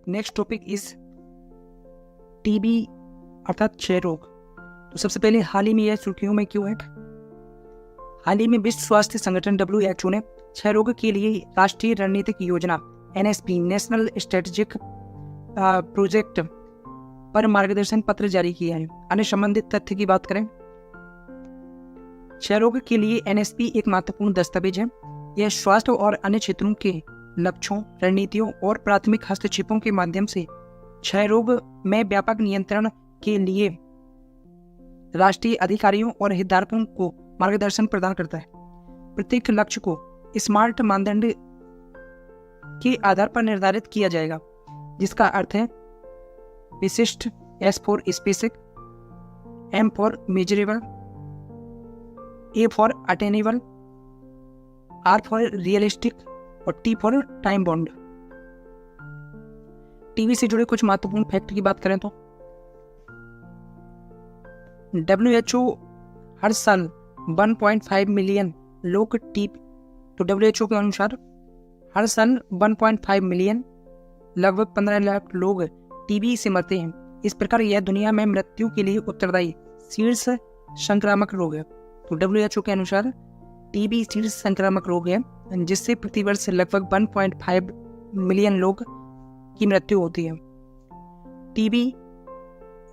Next topic is TB अर्थात क्षय रोग। तो सबसे पहले हाल ही में यह सुर्खियों में क्यों है? हाल ही में विश्व स्वास्थ्य संगठन WHO ने क्षय रोग के लिए राष्ट्रीय रणनीतिक योजना NSP नेशनल स्ट्रेटेजिक प्रोजेक्ट पर मार्गदर्शन पत्र जारी किया है। अन्य संबंधित तथ्य की बात करें, क्षय रोग के लिए NSP एक महत्वपूर्ण दस्तावेज है। यह स्वास्थ्य और अन्य क्षेत्रों के लक्ष्यों, रणनीतियों और प्राथमिक हस्तक्षेपों के माध्यम से क्षय रोग में व्यापक नियंत्रण के लिए राष्ट्रीय अधिकारियों और हितधारकों को मार्गदर्शन प्रदान करता है। प्रत्येक लक्ष्य को स्मार्ट मानदंड के आधार पर निर्धारित किया जाएगा, जिसका अर्थ है विशिष्ट, S for specific, M for measurable, A for attainable, R for realistic और T for time bound. TB से जुड़े कुछ महत्वपूर्ण फैक्ट की बात करें तो WHO हर साल 1.5 मिलियन लोग तो WHO के अनुसार हर साल 1.5 मिलियन लगभग 15 लाख लोग टीबी से मरते हैं। इस प्रकार यह दुनिया में मृत्यु के लिए उत्तरदायी शीर्ष संक्रामक रोग है। तो WHO के अनुसार टीबी शीर्ष संक्रामक रोग है, जिससे प्रतिवर्ष लगभग 1.5 मिलियन लोग की मृत्यु होती है। टीबी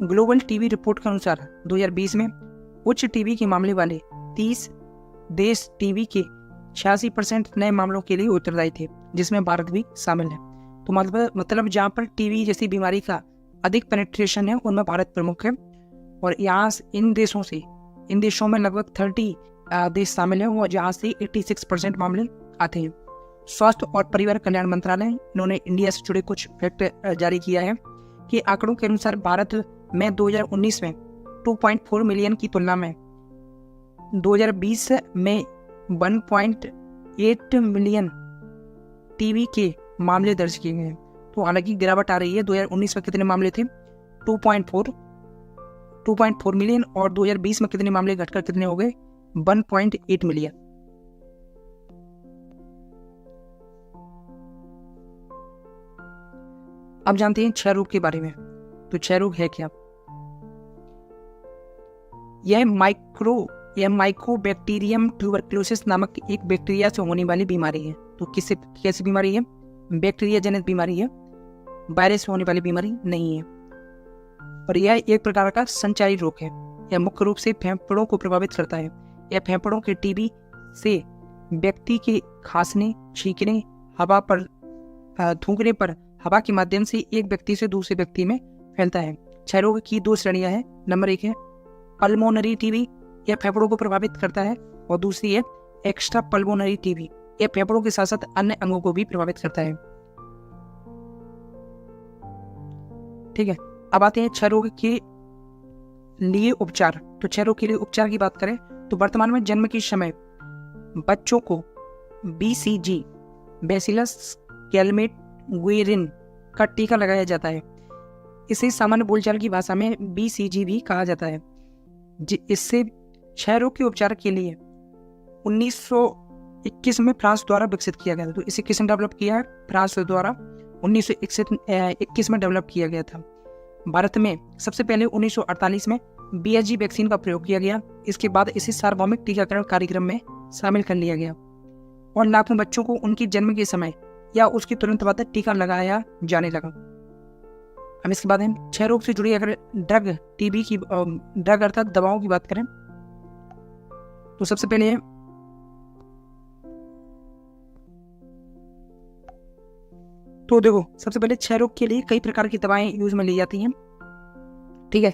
ग्लोबल टीबी रिपोर्ट के अनुसार 2020 में उच्च टीबी के मामले वाले 30 देश टीबी के 86% नए मामलों के लिए उत्तरदायी थे, जिसमें भारत भी शामिल है। तो मतलब जहाँ पर टीबी जैसी बीमारी का अधिक पेनिट्रेशन है, उनमें भारत प्रमुख है। और यहाँ इन देशों में लगभग 30 देश शामिल हैं, और जहाँ से 86% मामले आते हैं। स्वास्थ्य और परिवार कल्याण मंत्रालय इन्होंने इंडिया से जुड़े कुछ फैक्ट जारी किया है कि आंकड़ों के अनुसार भारत में 2019 में 2.4 मिलियन की तुलना में 2020 में 1.8 मिलियन टीबी के मामले दर्ज किए गए हैं। तो हालांकि गिरावट आ रही है। 2019 में कितने मामले थे? 2.4 मिलियन, और 2020 में कितने मामले घटकर कितने हो गए? 1.8 मिलियन। अब जानते हैं क्षय रोग के बारे में। तो क्षय रोग है क्या? यह माइकोबैक्टीरियम ट्यूबरक्लोसिस नामक एक बैक्टीरिया से होने वाली बीमारी है। तो कैसी बीमारी है? बैक्टीरिया जनित बीमारी है, वायरस से होने वाली बीमारी नहीं है। और यह एक प्रकार का संचारी रोग है। यह मुख्य रूप से फेफड़ों को प्रभावित करता है। यह फेफड़ों के टीबी से व्यक्ति के खांसने, छींकने, हवा पर थूकने पर हवा के माध्यम से एक व्यक्ति से दूसरे व्यक्ति में फैलता है। क्षय रोग की 2 श्रेणियां हैं। नंबर 1 है पल्मोनरी टीबी, यह फेफड़ों को प्रभावित करता है, और दूसरी है एक्स्ट्रा पल्मोनरी टीबी, यह फेफड़ों के साथ साथ अन्य अंगों को भी प्रभावित करता है। ठीक है, अब आते हैं क्षय रोग के लिए उपचार। तो क्षय रोग के लिए उपचार की बात करें तो वर्तमान में जन्म के समय बच्चों को BCG बैसिलस कैलमेट-गुएरिन का टीका लगाया जाता है। इसे सामान्य बोलचाल की भाषा में BCG भी कहा जाता है। इससे क्षय रोग के उपचार के लिए 1921 में फ्रांस द्वारा विकसित किया गया था। तो इसे किसने डेवलप किया है? फ्रांस द्वारा 1921 में डेवलप किया गया था। भारत में सबसे पहले 1948 में BCG वैक्सीन का प्रयोग किया गया। इसके बाद इसे सार्वभौमिक टीकाकरण कार्यक्रम में शामिल कर लिया गया, और लाखों बच्चों को उनके जन्म के समय या उसके तुरंत बाद टीका लगाया जाने लगा। अब इसके बाद हम क्षय रोग से जुड़ी अगर ड्रग अर्थात दवाओं की बात करें तो सबसे पहले सबसे पहले क्षय रोग के लिए कई प्रकार की दवाएं यूज में ली जाती हैं। ठीक है,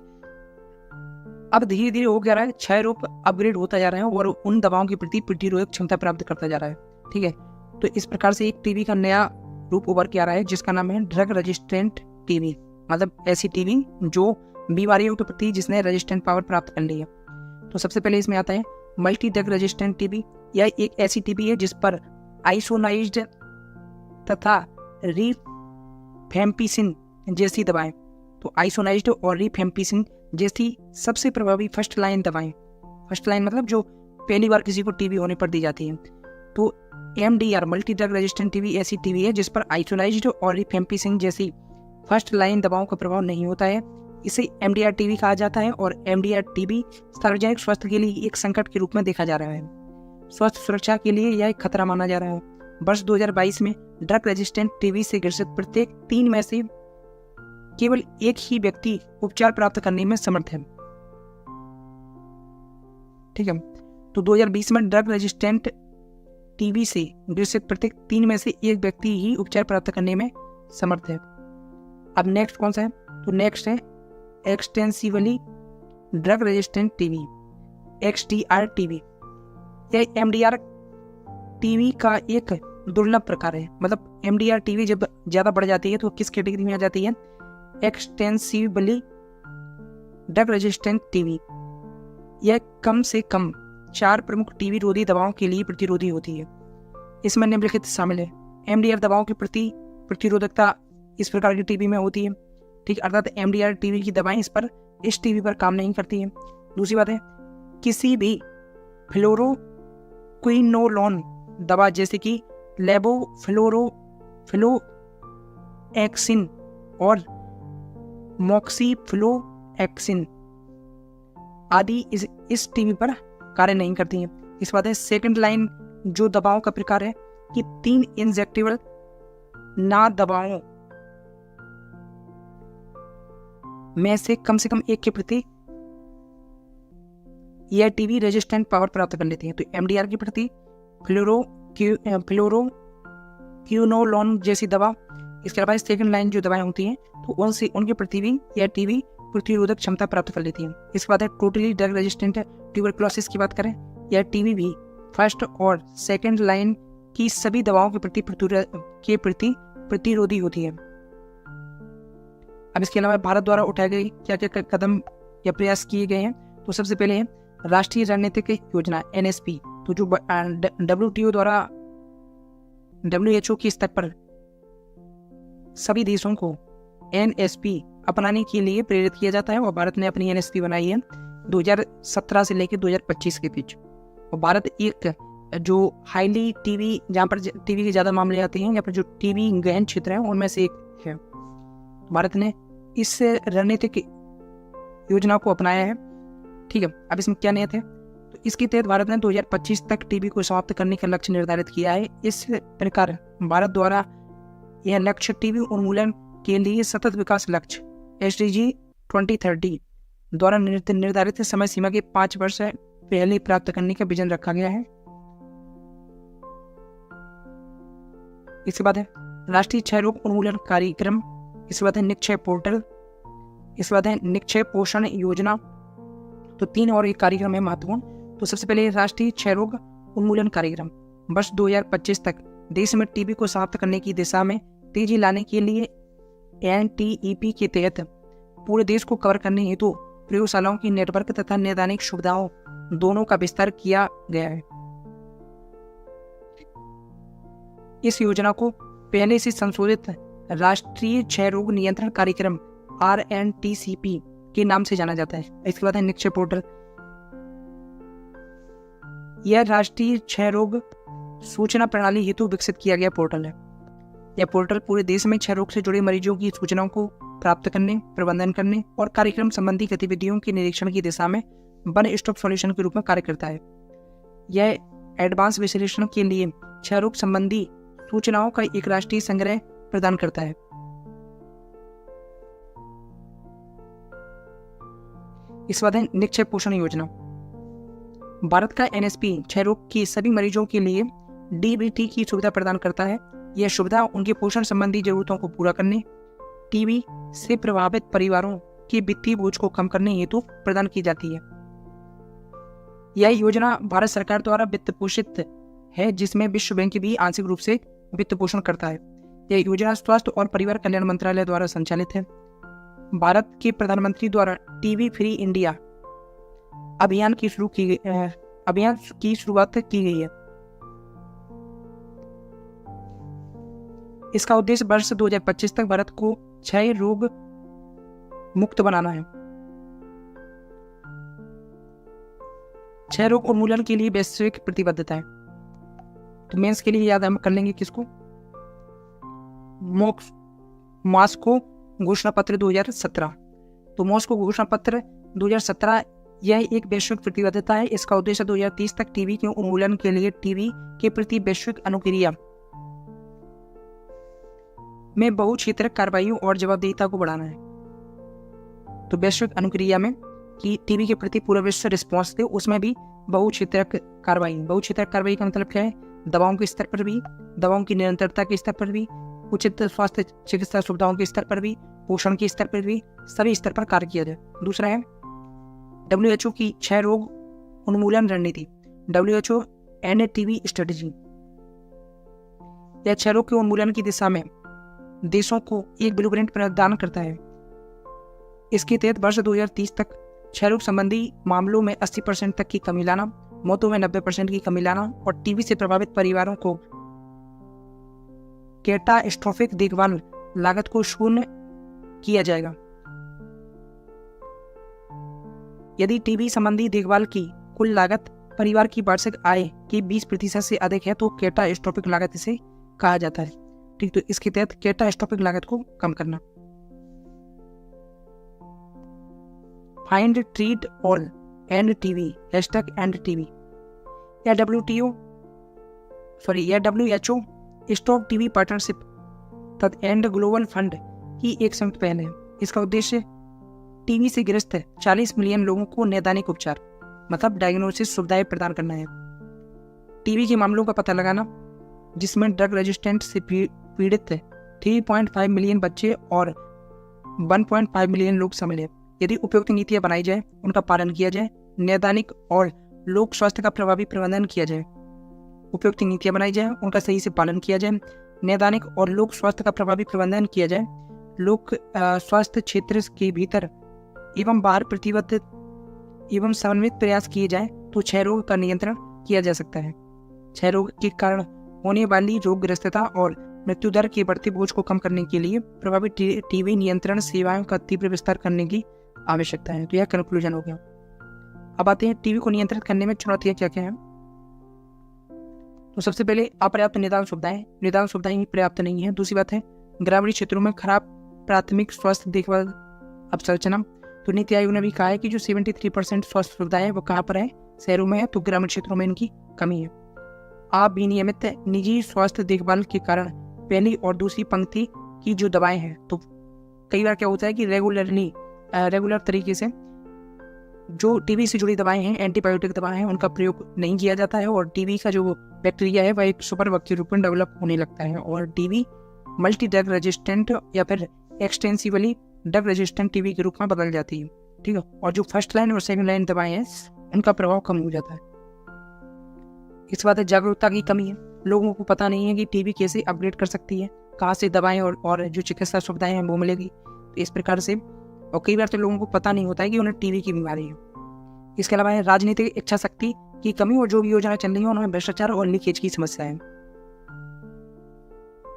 अब धीरे धीरे हो क्या रहा है, क्षय रोग अपग्रेड होता जा रहा है और उन दवाओं के प्रति प्रतिरोधक क्षमता प्राप्त करता जा रहा है। ठीक है, तो इस प्रकार से एक टीबी का नया रूप उभर के आ रहा है, जिसका नाम है ड्रग रेजिस्टेंट टीबी, मतलब ऐसी टीबी जो बीमारियों के प्रति जिसने रेजिस्टेंट पावर प्राप्त कर ली है। तो सबसे पहले इसमें आता है मल्टी ड्रग रेजिस्टेंट टीबी। यह एक ऐसी टीबी है जिस पर आइसोनाइज्ड तथा रिफेम्पिसिन जैसी दवाएं, तो आइसोनाइज्ड और रिफेम्पिसिन जैसी सबसे प्रभावी फर्स्ट लाइन दवाएं, फर्स्ट लाइन मतलब जो पहली बार किसी को टीबी होने पर दी जाती है। तो MDR multi drug resistant TB ऐसी टीबी है जिस पर आइसोनाइज्ड और रिफेम्पिसिन जैसी फर्स्ट लाइन दवाओं का प्रभाव नहीं होता है। इसे MDR टीबी कहा जाता है और MDR टीबी सार्वजनिक स्वास्थ्य के लिए एक संकट के रूप में देखा जा रहा है। स्वास्थ्य सुरक्षा के लिए यह एक खतरा माना जा रहा है। वर्ष 2022 में ड्रग रेजिस्टेंट टीबी से ग्रसित प्रत्येक 3 में से केवल एक ही व्यक्ति उपचार प्राप्त करने में समर्थ है। ठीक है, तो 2020 में ड्रग रेजिस्टेंट टीबी से ग्रसित प्रत्येक 3 में से एक व्यक्ति ही उपचार प्राप्त करने में समर्थ है। अब नेक्स्ट कौन सा है? तो नेक्स्ट है extensively drug resistant TB, XDR TB. यह MDR टीबी का एक दुर्लभ प्रकार है। मतलब MDR टीबी जब ज़्यादा बढ़ जाती है तो किस कैटेगरी में आ जाती है? Extensively drug resistant TB. यह कम से कम 4 प्रमुख टीबी रोधी दवाओं के लिए प्रतिरोधी होती है। इसमें निम्नलिखित शामिल है। MDR दवाओं की प्रतिरोधकता इस प्रकार की टीबी में होती है। ठीक, अर्थात MDR टीबी की दवाएं इस टीबी पर काम नहीं करती हैं। दूसरी बात है, किसी भी फ्लोरोक्विनोलोन दवा जैसे कि लेवोफ्लोरोफ्लोएक्सिन और मॉक्सीफ्लोएक्सिन आदि इस टीबी पर कार्य नहीं करती हैं। इस बात है, सेकंड लाइन जो दवाओं का प्रकार है कि 3 इंजेक्टेबल ना दवाओं में से कम एक के प्रति यह टीबी रेजिस्टेंट पावर प्राप्त कर लेती है। तो MDR के प्रति फ्लोरोक्विनोलोन जैसी दवा, इसके अलावा सेकंड लाइन जो दवाएं होती हैं तो उनके प्रति भी यह टीबी प्रतिरोधक क्षमता प्राप्त कर लेती है। इसके बाद है टोटली ड्रग रेजिस्टेंट ट्यूबरक्लोसिस की बात करें, यह टीबी भी फर्स्ट और सेकंड लाइन की सभी दवाओं के प्रति प्रतिरोधी होती है। अब इसके अलावा भारत द्वारा उठाए गए क्या क्या कदम या प्रयास किए गए हैं? तो सबसे पहले है राष्ट्रीय रणनीतिक योजना NSP, तो जो WTO द्वारा WHO के स्तर पर सभी देशों को NSP अपनाने के लिए प्रेरित किया जाता है और भारत ने अपनी NSP बनाई है 2017 से लेकर 2025 के बीच। और भारत एक जो हाईली टीबी, जहाँ पर टीबी के ज़्यादा मामले आते हैं, यहाँ पर जो टीबी गहन क्षेत्र है उनमें से एक है। भारत ने इस रणनीतिक योजना को अपनाया है। ठीक है, अब इसमें क्या नियत है? तो इसके तहत भारत ने 2025 तक टीबी को समाप्त करने का लक्ष्य निर्धारित किया है। इस प्रकार भारत द्वारा यह लक्ष्य टीबी उन्मूलन के लिए सतत विकास लक्ष्य SDG 2030 द्वारा निर्धारित समय सीमा के 5 वर्ष पहले प्राप्त करने का विजन रखा गया है। इसके बाद है राष्ट्रीय क्षय रोग उन्मूलन कार्यक्रम, इसके बाद है निक्षय पोर्टल, इसके बाद है निक्षय पोषण योजना। तो 3 और एक कार्यक्रम है महत्वपूर्ण। तो सबसे पहले राष्ट्रीय क्षय रोग उन्मूलन कार्यक्रम वर्ष 2025 तक देश में टीबी को समाप्त करने की दिशा में तेजी लाने के लिए NTEP के तहत पूरे देश को कवर करने हेतु प्रयोगशालाओं की नेटवर्क तथा नैदानिक सुविधाओं दोनों का विस्तार किया गया है। इस योजना को पहले से संशोधित राष्ट्रीय क्षय रोग नियंत्रण कार्यक्रम RNTCP के नाम से जाना जाता है। इसके बाद है निक्षय पोर्टल। यह राष्ट्रीय क्षय रोग सूचना प्रणाली हेतु विकसित किया गया पोर्टल है। यह पोर्टल पूरे देश में क्षय रोग से जुड़े मरीजों की सूचनाओं को प्राप्त करने, प्रबंधन करने और कार्यक्रम संबंधी गतिविधियों के निरीक्षण की दिशा में वन स्टॉप सॉल्यूशन के रूप में कार्य करता है। यह एडवांस विश्लेषण के लिए क्षय रोग संबंधी सूचनाओं का एक राष्ट्रीय संग्रह प्रदान करता है। इस बाद है निक्षय पोषण योजना। भारत का NSP क्षय रोग के सभी मरीजों के लिए DBT की सुविधा प्रदान करता है। यह सुविधा उनके पोषण संबंधी जरूरतों को पूरा करने, टीबी से प्रभावित परिवारों के वित्तीय बोझ को कम करने हेतु प्रदान की जाती है। यह योजना भारत सरकार द्वारा वित्त पोषित है, जिसमें विश्व बैंक भी आंशिक रूप से वित्त पोषण करता है। यह योजना स्वास्थ्य और परिवार कल्याण मंत्रालय द्वारा संचालित है। भारत के प्रधानमंत्री द्वारा टीबी फ्री इंडिया अभियान की शुरुआत की गई है। इसका उद्देश्य वर्ष 2025 तक भारत को क्षय रोग मुक्त बनाना है। क्षय रोग उन्मूलन के लिए वैश्विक प्रतिबद्धता है। तो मेंस के लिए याद हम कर लेंगे किसको? मॉस्को घोषणा पत्र 2017। तो मॉस्को घोषणा पत्र 2017 यह एक वैश्विक प्रतिबद्धता है। इसका उद्देश्य 2030 तक टीबी के उन्मूलन के लिए टीबी के प्रति वैश्विक अनुक्रिया में बहुक्षेत्रक कार्रवाइयों और जवाबदेहिता को बढ़ाना है। तो वैश्विक अनुक्रिया में कि टीबी के प्रति पूरा विश्व रिस्पॉन्स दे, उसमें भी बहुक्षेत्रक कार्रवाई का मतलब क्या है? दवाओं के स्तर पर भी, दवाओं की निरंतरता के स्तर पर भी, उचित स्वास्थ्य चिकित्सा सुविधाओं के स्तर पर भी, पोषण के स्तर पर भी, सभी स्तर पर कार्य किया जाए। दूसरा है WHO की क्षय रोग उन्मूलन रणनीति, WHO एंड टीबी स्ट्रेटेजी। यह क्षय रोग के उन्मूलन की दिशा में देशों को एक ब्लूप्रिंट प्रदान करता है। इसके तहत वर्ष 2030 तक क्षय रोग संबंधी मामलों में 80% तक की कमी लाना, मौतों में 90% की कमी लाना और टीबी से प्रभावित परिवारों को कैटास्ट्रोफिक देखभाल लागत को शून्य किया जाएगा। यदि टीबी संबंधी देखभाल की कुल लागत परिवार की वार्षिक आय की 20% से अधिक है तो कैटास्ट्रोफिक लागत इसे कहा जाता है। ठीक, तो इसके तहत कैटास्ट्रोफिक लागत को कम करना। Find treat all end TB #and या WHO स्टॉप टीबी पार्टनरशिप तथा एंड ग्लोबल फंड की एक संयुक्त पहल है। इसका उद्देश्य टीबी से ग्रस्त 40 मिलियन लोगों को नैदानिक उपचार मतलब डायग्नोसिस सुविधाएं प्रदान करना है। टीबी के मामलों का पता लगाना जिसमें ड्रग रेजिस्टेंट से पीड़ित 3.5 मिलियन बच्चे और 1.5 मिलियन लोग शामिल हैं। यदि उपयुक्त नीतियां बनाई जाए, उनका पालन किया जाए, नैदानिक और लोक स्वास्थ्य का प्रभावी प्रबंधन किया जाए। उपयुक्त नीतियां बनाई जाए, उनका सही से पालन किया जाए, नैदानिक और लोक स्वास्थ्य का प्रभावी प्रबंधन किया जाए, लोक स्वास्थ्य क्षेत्र के भीतर एवं बाहर प्रतिबद्ध एवं समन्वित प्रयास किए जाए तो क्षय रोग का नियंत्रण किया जा सकता है। क्षय रोग के कारण होने वाली रोगग्रस्तता और मृत्यु दर के बढ़ते बोझ को कम करने के लिए प्रभावी टीबी नियंत्रण सेवाओं का तीव्र विस्तार करने की आवश्यकता है। तो यह कंक्लूजन हो गया। अब आते हैं टीबी को नियंत्रित करने में चुनौतियां क्या क्या हैं। तो सबसे पहले अपर्याप्त निदान सुविधाएं पर्याप्त नहीं है। दूसरी बात है ग्रामीण क्षेत्रों में खराब प्राथमिक स्वास्थ्य देखभाल अवसंरचना। तो नीति आयोग ने भी कहा है कि जो 73% स्वास्थ्य सुविधाएं है वो कहाँ पर है? शहरों में है। तो ग्रामीण क्षेत्रों में इनकी कमी है। अविनियमित निजी स्वास्थ्य देखभाल के कारण पहली और दूसरी पंक्ति की जो दवाएं हैं, तो कई बार क्या होता है कि रेगुलर तरीके से जो टीबी से जुड़ी दवाएं हैं, एंटीबायोटिक दवाएं हैं, उनका प्रयोग नहीं किया जाता है और टीबी का जो बैक्टीरिया है वह एक सुपर बग के रूप में डेवलप होने लगता है और टीबी मल्टी ड्रग रेजिस्टेंट या फिर एक्सटेंसिवली ड्रग रेजिस्टेंट टीबी के रूप में बदल जाती है। ठीक है, और जो फर्स्ट लाइन और सेकंड लाइन दवाएं हैं उनका प्रभाव कम हो जाता है। इस बात है जागरूकता की कमी है। लोगों को पता नहीं है कि टीबी कैसे अपग्रेड कर सकती है, कहाँ से दवाएं और जो चिकित्सा सुविधाएं हैं वो मिलेगी। तो इस प्रकार से और कई बार तो लोगों को पता नहीं होता है कि उन्हें टीबी की बीमारी है। इसके अलावा राजनीतिक इच्छा शक्ति की कमी और जो भी योजना चल रही है उनमें भ्रष्टाचार और लीकेज की समस्या है।